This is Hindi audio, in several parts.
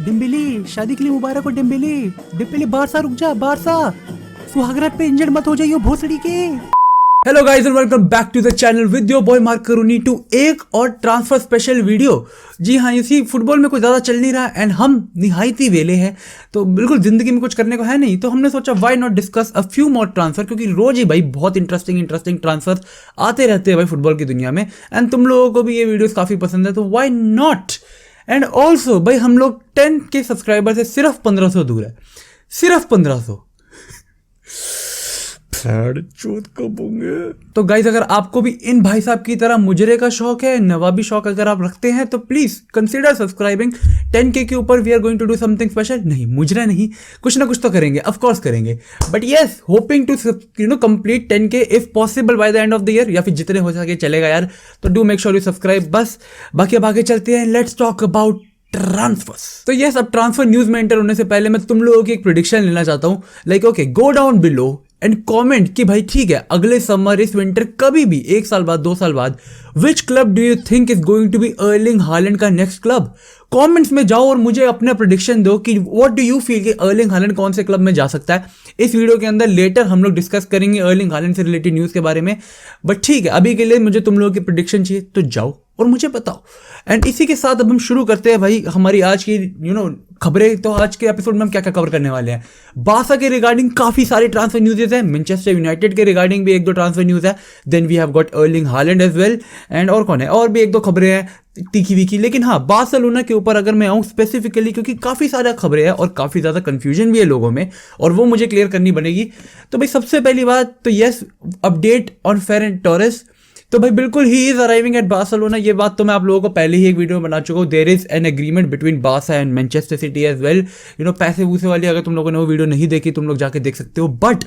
डेम्बेले शादी के लिए मुबारक हो डेम्बेले। डेम्बेले बारसा रुक जा, बारसा सुहागरात पे इंजर्ड मत हो जाइयो भोसड़ी के। Hello guys and welcome back to the channel with your boy Mark करूनी टू एक और ट्रांसफर स्पेशल वीडियो। जी हाँ, इसी फुटबॉल में कुछ ज़्यादा चल नहीं रहा एंड हम निहायत ही वेले हैं, तो बिल्कुल ज़िंदगी में कुछ करने को है नहीं, तो हमने सोचा why not discuss a few more transfer, क्योंकि रोज ही भाई बहुत इंटरेस्टिंग ट्रांसफर आते रहते हैं भाई फुटबॉल की दुनिया में एंड तुम लोगों को भी ये वीडियोज़ काफ़ी पसंद है, तो व्हाई नॉट। एंड ऑल्सो भाई हम लोग 10 के सब्सक्राइबर से सिर्फ 1500 दूर है, सिर्फ 1500। चोट कब होंगे। तो गाइज अगर आपको भी इन भाई साहब की तरह मुजरे का शौक है, नवाबी शौक अगर आप रखते हैं, तो प्लीज कंसीडर सब्सक्राइबिंग। 10K के ऊपर we are going to do something special. नहीं मुजरा नहीं, कुछ ना कुछ तो करेंगे, ऑफ कोर्स करेंगे, but yes hoping to complete 10K if possible by the end of the year, या फिर जितने हो सके चलेगा यार। तो do make sure you subscribe. बस बाकी अब आगे चलते हैं, लेट्स टॉक अबाउट ट्रांसफर्स। तो यस, अब ट्रांसफर न्यूज में एंटर होने से पहले मैं तुम लोगों की एक प्रेडिक्शन लेना चाहता हूं। Like okay, go down below and comment कि भाई ठीक है, अगले समर, इस विंटर, कभी भी 1 साल बाद 2 साल बाद, which club do you think is going to be Erling Haaland का नेक्स्ट क्लब। कमेंट्स में जाओ और मुझे अपना प्रेडिक्शन दो कि व्हाट डू यू फील कि अर्लिंग हालैंड कौन से क्लब में जा सकता है। इस वीडियो के अंदर लेटर हम लोग डिस्कस करेंगे अर्लिंग हालैंड से रिलेटेड न्यूज़ के बारे में, बट ठीक है अभी के लिए मुझे तुम लोगों की प्रेडिक्शन चाहिए, तो जाओ और मुझे बताओ। एंड इसी के साथ अब हम शुरू करते हैं भाई हमारी आज की खबरें। तो आज के एपिसोड में हम क्या क्या कवर करने वाले हैं। बारसा के रिगार्डिंग काफी सारे ट्रांसफर न्यूज़ है, मैनचेस्टर यूनाइटेड के रिगार्डिंग भी 1-2 ट्रांसफर न्यूज़ है, then we have got Erling Haaland as well, and और कौन है, और भी 1-2 खबरें हैं तीखी वीखी। लेकिन हाँ, बार्सिलोना के ऊपर अगर मैं आऊँ स्पेसिफिकली, क्योंकि काफ़ी सारा खबरें हैं और काफ़ी ज़्यादा कन्फ्यूजन भी है लोगों में, और वो मुझे क्लियर करनी बनेगी। तो भाई सबसे पहली बात तो yes, update on Ferran Torres. तो भाई बिल्कुल ही इज अराइविंग एट बार्सिलोना। ये बात तो मैं आप लोगों को पहले ही एक वीडियो में बना चुका हूँ। There is an agreement between Barca and Manchester City as well. पैसे वूसे वाली अगर तुम लोगों ने वो वीडियो नहीं देखी, तुम लोग जाके देख सकते हो। बट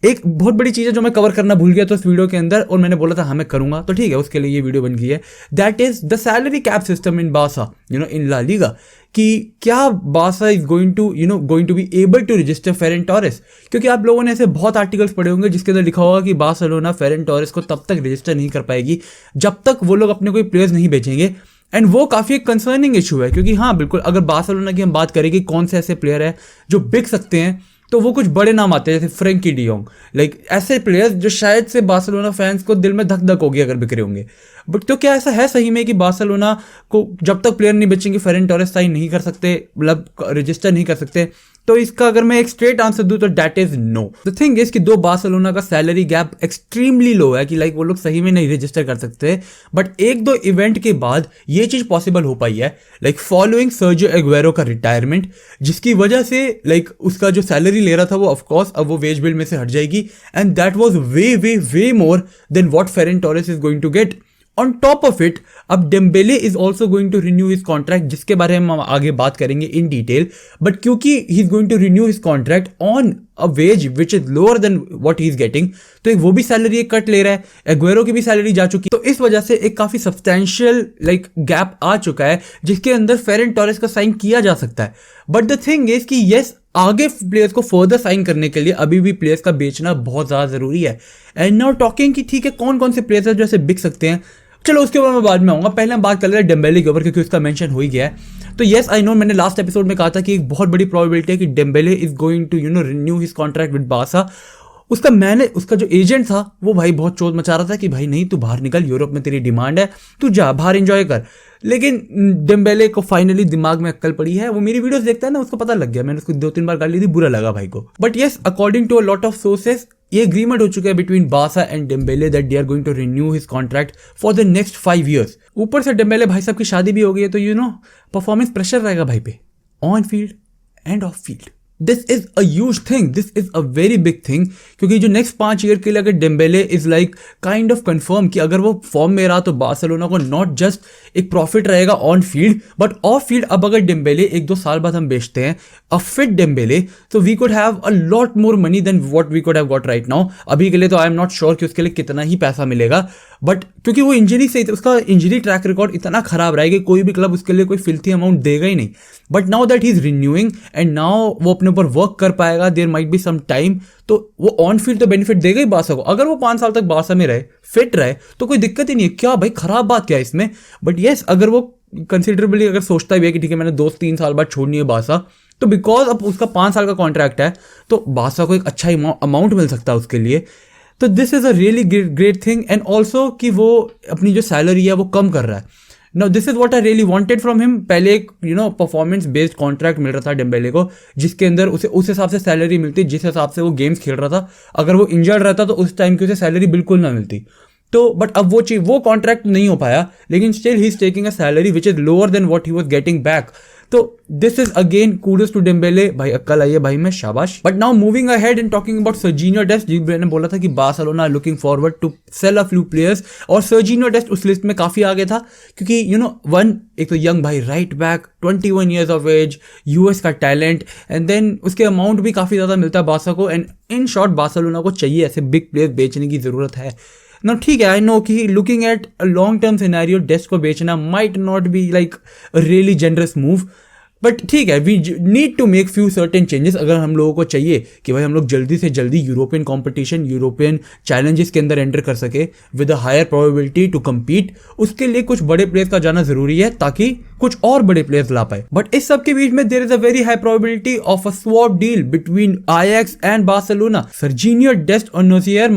एक बहुत बड़ी चीज़ है जो मैं कवर करना भूल गया था इस वीडियो के अंदर, और मैंने बोला था हाँ मैं करूंगा, तो ठीक है उसके लिए ये वीडियो बन गई है। That is the salary cap system in Barca, in La Liga, कि क्या Barca is going to be able to register Ferran Torres. क्योंकि आप लोगों ने ऐसे बहुत आर्टिकल्स पढ़े होंगे जिसके अंदर लिखा होगा कि बार्सिलोना फेरन टोरेस को तब तक रजिस्टर नहीं कर पाएगी जब तक वो लोग अपने कोई प्लेयर्स नहीं बेचेंगे। एंड वो काफ़ी एक कंसर्निंग इशू है, क्योंकि हाँ बिल्कुल अगर बार्सिलोना की हम बात करें कि कौन से ऐसे प्लेयर है जो बिक सकते हैं, तो वो कुछ बड़े नाम आते हैं जैसे फ्रैंकी डी योंग, लाइक ऐसे प्लेयर्स जो शायद से बार्सिलोना फैंस को दिल में धक धक होगी अगर बिक रहे होंगे। बट तो क्या ऐसा है सही में कि बार्सिलोना को जब तक प्लेयर नहीं बेचेंगे फेरन टोरेस साइन नहीं कर सकते, मतलब रजिस्टर नहीं कर सकते? तो इसका अगर मैं एक स्ट्रेट आंसर दूं तो that is no. The thing is कि दो बार्सिलोना का सैलरी गैप एक्सट्रीमली लो है, कि लाइक वो लोग सही में नहीं रजिस्टर कर सकते, बट 1-2 इवेंट के बाद ये चीज पॉसिबल हो पाई है। लाइक फॉलोइंग सर्जियो एग्वेरो का रिटायरमेंट, जिसकी वजह से लाइक उसका जो सैलरी ले रहा था वो ऑफकोर्स अब वो वेज बिल में से हट जाएगी, and that was way more than what Ferran Torres is going to get. On top of it, अब Dembele is also going to renew his contract, जिसके बारे में हम आगे बात करेंगे इन डिटेल। बट क्योंकि he is going to renew his contract on a wage which is lower than what he is getting, तो वो भी सैलरी एक कट ले रहा है, एग्वेरो की भी सैलरी जा चुकी है, तो इस वजह से एक काफी सब्सटैंशियल लाइक गैप आ चुका है जिसके अंदर फेरन टोरेस का साइन किया जा सकता है। बट द थिंग इज कि यस, आगे प्लेयर्स को फर्दर साइन करने के लिए अभी भी प्लेयर्स का बेचना बहुत ज्यादा जरूरी है। एंड नाउ टॉकिंग कि ठीक है कौन कौन से प्लेयर्स है जो ऐसे बिक सकते हैं, चलो उसके ऊपर मैं बाद में आऊंगा। पहले हम बात कर लेते हैं डेम्बेले के ऊपर, क्योंकि उसका मेंशन हो ही गया है। तो यस आई नो, मैंने लास्ट एपिसोड में कहा था कि एक बहुत बड़ी प्रोबेबिलिटी है कि Dembele is going to renew his contract with Barca. उसका जो एजेंट था वो भाई बहुत चोट मचा रहा था कि भाई नहीं तू बाहर निकल, यूरोप में तेरी डिमांड है, तू जा बाहर एंजॉय कर। लेकिन डेम्बेले को फाइनली दिमाग में अक्ल पड़ी है, वो मेरी वीडियोस देखता है ना, उसको पता लग गया, मैंने उसको 2-3 बार गाली दी, बुरा लगा भाई को। But yes, according to a lot of sources ये एग्रीमेंट हो चुका है between Barca and Dembele that they are going to renew his contract for the next 5 years। ऊपर से डेम्बेले भाई साहब की शादी भी हो गई है, तो परफॉर्मेंस प्रेशर रहेगा भाई पे, on field end of field. This is a huge thing, this is a very big thing, क्योंकि जो नेक्स्ट 5 year के लिए अगर Dembélé is like kind of confirm कि अगर वो फॉर्म में रहा तो बार्सिलोना को नॉट जस्ट एक प्रॉफिट रहेगा on field but of field. अब अगर डेम्बेले 1-2 साल बाद हम बेचते हैं अ फिट डेम्बेले, तो we could have a lot more money than what we could have got right now. अभी के लिए तो आई एम नॉट श्योर कि उसके लिए कितना ही पैसा मिलेगा, बट क्योंकि वो इंजरी से, उसका इंजरी ट्रैक रिकॉर्ड इतना खराब रहा है कि कोई भी क्लब उसके लिए कोई फिल्थी अमाउंट देगा ही नहीं। But now that he is renewing and now वो अपने ऊपर वर्क कर पाएगा, there might be some time, तो वो ऑन फील्ड तो बेनिफिट देगा ही बार्सा को। अगर वो 5 साल तक बार्सा में रहे, फिट रहे, तो कोई दिक्कत ही नहीं है। क्या भाई खराब बात क्या है इसमें? बट यस, अगर वो कंसिडरेबली अगर सोचता भी है कि ठीक है मैंने 2-3 साल बाद छोड़नी है बासा, तो बिकॉज अब उसका 5 साल का कॉन्ट्रैक्ट है तो बासा को एक अच्छा अमाउंट मिल सकता है उसके लिए। तो this is a really great thing. And also कि वो अपनी जो सैलरी है वो कम कर रहा है। Now this is what I really wanted from him. पहले एक परफॉर्मेंस बेस्ड कॉन्ट्रैक्ट मिल रहा था डेम्बेले को, जिसके अंदर उसे उस हिसाब से सैलरी मिलती जिस हिसाब से वो गेम्स खेल रहा था। अगर वो इंजर्ड रहता तो उस टाइम की उसे सैलरी बिल्कुल ना मिलती। तो बट अब वो कॉन्ट्रैक्ट नहीं हो पाया, लेकिन still he is taking a salary which is lower than what he was getting back. तो this is again kudos to Dembele, भाई अक्ल आई है भाई में, शाबाश। But now moving ahead and talking about Sergiño Dest, जी मैंने बोला था कि Barcelona looking forward to sell a few players, और सर्जिनियो डेस्ट उस लिस्ट में काफी आगे था क्योंकि एक तो यंग भाई right back, 21 years of age, US का टैलेंट, एंड देन उसके अमाउंट भी काफी ज्यादा मिलता है बार्सा को। एंड इन शॉर्ट बार्सिलोना को चाहिए ऐसे बिग प्लेयर बेचने की जरूरत है ना। ठीक है, आई नो कि looking at a long term scenario Dest को बेचना might not be like a really generous move, but ठीक है, we need to make few certain changes. अगर हम लोगों को चाहिए कि भाई हम लोग जल्दी से जल्दी यूरोपियन कंपटीशन, यूरोपियन चैलेंजेस के अंदर एंटर कर सके with a higher probability to compete, उसके लिए कुछ बड़े प्लेयर्स का जाना जरूरी है ताकि कुछ और बड़े प्लेयर्स ला पाए। बट इस सब के बीच में there is a very high probability of a swap deal between Ajax and Barcelona. Sergiño Dest और नोसियर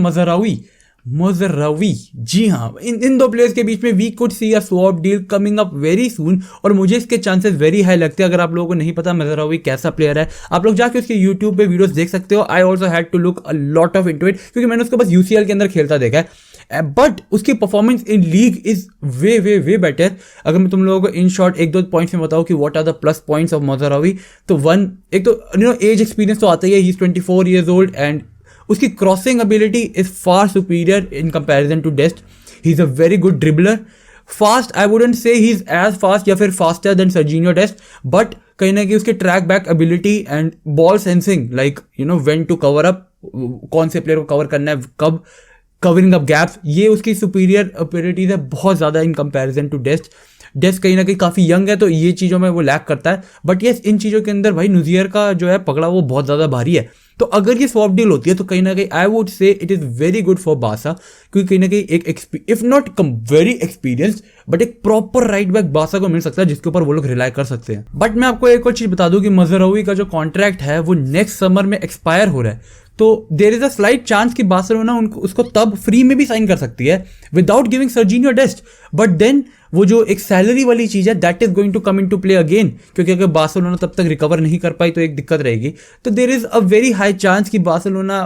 मज़रावी, जी हाँ, इन दो प्लेयर्स के बीच में we could see a swap deal coming up very soon, और मुझे इसके चांसेस वेरी हाई लगते हैं। अगर आप लोगों को नहीं पता मज़रावी कैसा प्लेयर है, आप लोग जाके उसके यूट्यूब पे वीडियोस देख सकते हो। I also had to look a lot of into it क्योंकि मैंने उसको बस यूसीएल के अंदर खेलता देखा है, बट उसकी performance in league is way way way better. अगर मैं तुम लोगों को इन शॉर्ट 1-2 पॉइंट्स में बताऊं कि what are the plus points of Mazraoui, तो एक तो एज एक्सपीरियंस तो आता ही है, he is 24 years old, and उसकी crossing ability is far superior in comparison to Dest. He is a very good dribbler, fast I wouldn't say he is as fast या फिर faster than Sergiño Dest, but कहीं ना कहीं उसकी track back ability and ball sensing, like when to cover up, कौन से प्लेयर को कवर करना है कब, कवरिंग अप गैप्स, ये उसकी सुपीरियर एबिलिटीज है बहुत ज़्यादा इन कंपैरिजन टू डेस्ट। डेस्ट कहीं ना कहीं काफ़ी यंग है तो ये चीज़ों में वो लैक करता है, बट ये इन चीज़ों के अंदर भाई नुजियर का जो है पकड़ा वो बहुत ज़्यादा भारी है। तो अगर ये स्वैप डील होती है तो कहीं ना कहीं I would say it is very good for Barca, क्योंकि कहीं ना कहीं एक if not very experienced but एक प्रॉपर राइट बैक बार्सा को मिल सकता है जिसके ऊपर वो लोग रिलाई कर सकते हैं। बट मैं आपको एक और चीज़ बता दूं कि मज़रावी का जो कॉन्ट्रैक्ट है वो नेक्स्ट समर में एक्सपायर हो रहा है, तो there is a slight chance कि बार्सिलोना उसको तब फ्री में भी साइन कर सकती है without giving Sergino Dest, but then वो जो एक सैलरी वाली चीज़ है that is going to come in to play again, क्योंकि अगर बार्सिलोना तब तक रिकवर नहीं कर पाई तो एक दिक्कत रहेगी। तो there is a very high chance कि बार्सिलोना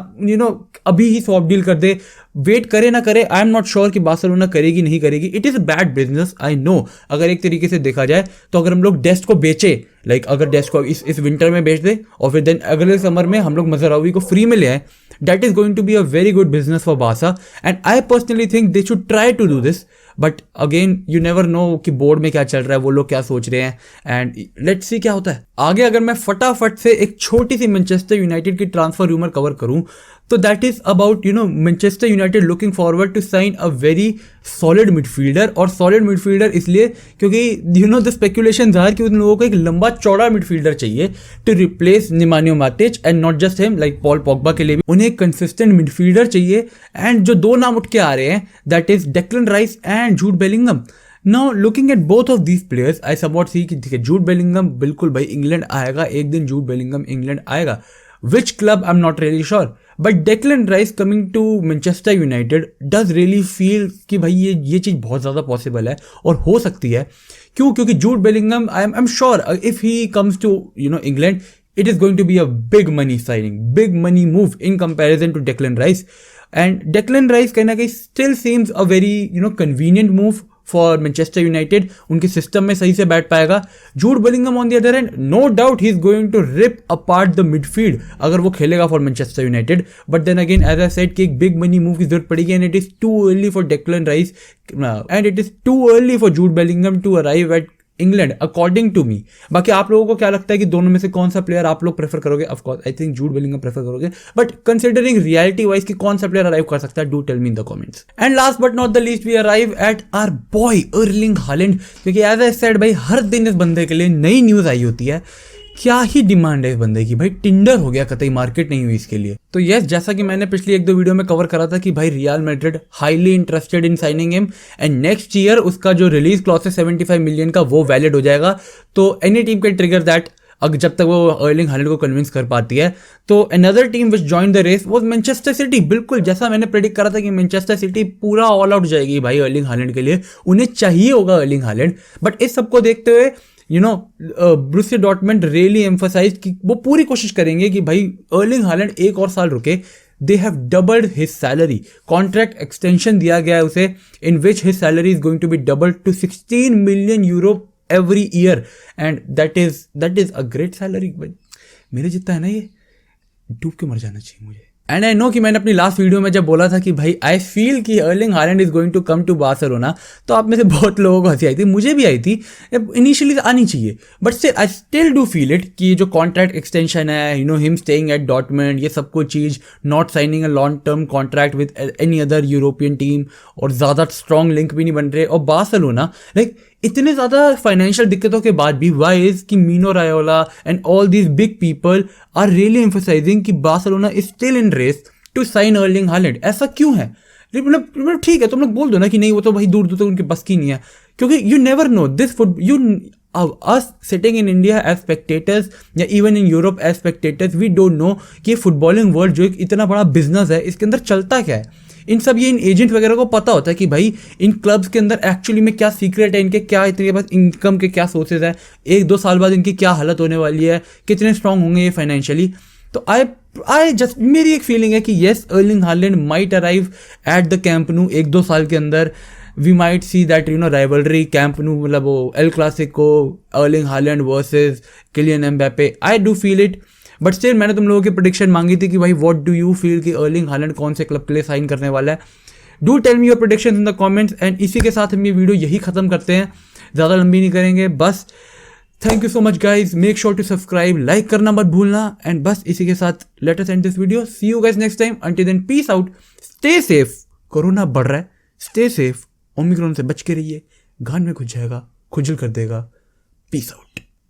अभी ही स्वैप डील कर दे, वेट करे ना करे, आई एम नॉट श्योर कि बार्सिलोना करेगी नहीं करेगी। It is a bad business, I know. अगर एक तरीके से देखा जाए तो अगर हम लोग डेस्ट को बेचे, अगर डेस्ट को इस विंटर में बेच दे और फिर देन अगले समर में हम लोग मज़रावी को फ्री में ले आए, that is going to be a very good business for Barca, and I personally think they should try to do this. But again you never know कि बोर्ड में क्या चल रहा है, वो लोग क्या सोच रहे हैं, एंड लेट्स सी क्या होता है आगे। अगर मैं फटाफट से एक छोटी सी मैनचेस्टर यूनाइटेड की ट्रांसफर रूमर कवर करूं तो that is about Manchester United looking forward to sign a very solid midfielder, और सॉलिड मिडफील्डर इसलिए क्योंकि द स्पेकुलेशंस आर कि उन लोगों को एक लंबा चौड़ा मिडफील्डर चाहिए to replace Nemanja Matic, and not just him, like Paul Pogba के लिए भी उन्हें एक कंसिस्टेंट मिडफील्डर चाहिए। एंड जो 2 नाम उठ के आ रहे हैं that is Declan Rice and Jude Bellingham. Now looking at both of these players I somewhat see कि ठीक है जूड बेलिंगम बिल्कुल भाई इंग्लैंड आएगा, एक दिन जूड बेलिंगम इंग्लैंड आएगा, which club I am not really sure, but Declan Rice coming to Manchester United does really feel कि भाई ये चीज़ बहुत ज़्यादा पॉसिबल है और हो सकती है। क्यों? क्योंकि Jude Bellingham I am sure if he comes to England it is going to be a big money signing, big money move in comparison to Declan Rice, and Declan Rice kind of still seems a very convenient move for Manchester United. उनके सिस्टम में सही से बैठ पाएगा। Jude Bellingham on the other hand, no doubt he is going to rip apart the midfield अगर वो खेलेगा for Manchester United, but then again as I said कि एक big money move की जरूरत पड़ेगी, and it is too early for Declan Rice and it is too early for Jude Bellingham to arrive at England according to me. बाकी आप लोगों को क्या लगता है कि दोनों में से कौन सा प्लेयर आप लोग प्रेफर करोगे? Of course I think Jude Bellingham prefer करोगे, बट कंसीडरिंग रियलिटी वाइज कि कौन सा प्लेयर अराइव कर सकता है, do tell me in the comments. And last but not the least we arrive at our boy Erling Haaland, क्योंकि एज आई सेड भाई हर दिन इस बंदे के लिए नई न्यूज आई होती है क्या ही डिमांड है इस बंदे की भाई, टिंडर हो गया, कतई मार्केट नहीं हुई इसके लिए। तो यस, जैसा कि मैंने पिछली 1-2 वीडियो में कवर करा था कि भाई real Madrid highly interested in signing him, and next year उसका जो रिलीज क्लॉज है 75 मिलियन का वो वैलिड हो जाएगा। तो any team can trigger that अगर जब तक वो अर्लिंग हालैंड को कन्विंस कर पाती है। तो another team which join the race was Manchester City. बिल्कुल जैसा मैंने प्रेडिक्ट करा था कि मैनचेस्टर सिटी पूरा ऑल आउट जाएगी भाई अर्लिंग हालैंड के लिए, उन्हें चाहिए होगा अर्लिंग हालैंड। बट इस सबको देखते हुए ब्रूसिया डॉर्टमंड रियली एम्फसाइज कि वो पूरी कोशिश करेंगे कि भाई अर्लिंग हालैंड एक और साल रुके। They have doubled his salary, contract extension दिया गया है उसे, in which his salary is going to be doubled to 16 million euro every year, and that is a great salary। मेरे जितना है ना, ये डूब के मर जाना चाहिए मुझे। एंड आई नो कि मैंने अपनी लास्ट वीडियो में जब बोला था कि भाई आई फील कि Erling Haaland is going to come to Barcelona, तो आप में से बहुत लोगों को हंसी आई थी, मुझे भी आई थी, इनिशियली आनी चाहिए, but still I still do feel it कि ये जो कॉन्ट्रैक्ट एक्सटेंशन है, हिम स्टेइंग एट डॉर्टमंड, ये सब कुछ चीज़, not signing a long term contract with any other European team, और ज़्यादा स्ट्रॉन्ग लिंक भी नहीं बन रहे, और बार्सिलोना लाइक इतने ज़्यादा फाइनेंशियल दिक्कतों के बाद भी वाई इज कि Mino Raiola and all these big people are really emphasising कि Barcelona is still in race to sign Erling Haaland. ऐसा क्यों है? मतलब ठीक है, तुम लोग बोल दो ना कि नहीं वो तो भाई दूर दूर तक उनके बस की नहीं है, क्योंकि you never no this foot you us sitting in India as spectators या even in Europe as spectators, we don't know कि ये फुटबॉलिंग वर्ल्ड जो एक इतना बड़ा बिजनेस है, इसके अंदर चलता क्या है। इन सब ये इन एजेंट वगैरह को पता होता है कि भाई इन क्लब्स के अंदर एक्चुअली में क्या सीक्रेट है, इनके क्या इनके पास इनकम के क्या सोर्सेज है, 1-2 साल बाद इनकी क्या हालत होने वाली है, कितने स्ट्रांग होंगे ये फाइनेंशियली। तो आई जस्ट मेरी एक फीलिंग है कि yes Erling Haaland might arrive at the Camp 1-2 साल के अंदर। We might see that rivalry Camp न्यू, मतलब वो El Clasico, Erling Haaland versus Kylian Mbappe. I do feel it, but still मैंने तुम लोगों की प्रेडिक्शन मांगी थी कि भाई व्हाट डू यू फील कि अर्लिंग हालैंड कौन से क्लब के लिए साइन करने वाला है। Do tell me your predictions in the comments, and इसी के साथ हम ये वीडियो यही खत्म करते हैं, ज़्यादा लंबी नहीं करेंगे। बस thank you so much guys, make sure to subscribe, like करना मत भूलना, एंड बस इसी के साथ let us end this video. See you guys next time, until then peace out, stay safe. Corona बढ़ रहा है, स्टे सेफ, ओमिक्रॉन से बच के रहिए, घान में घुस जाएगा, खुजल कर देगा। Peace out.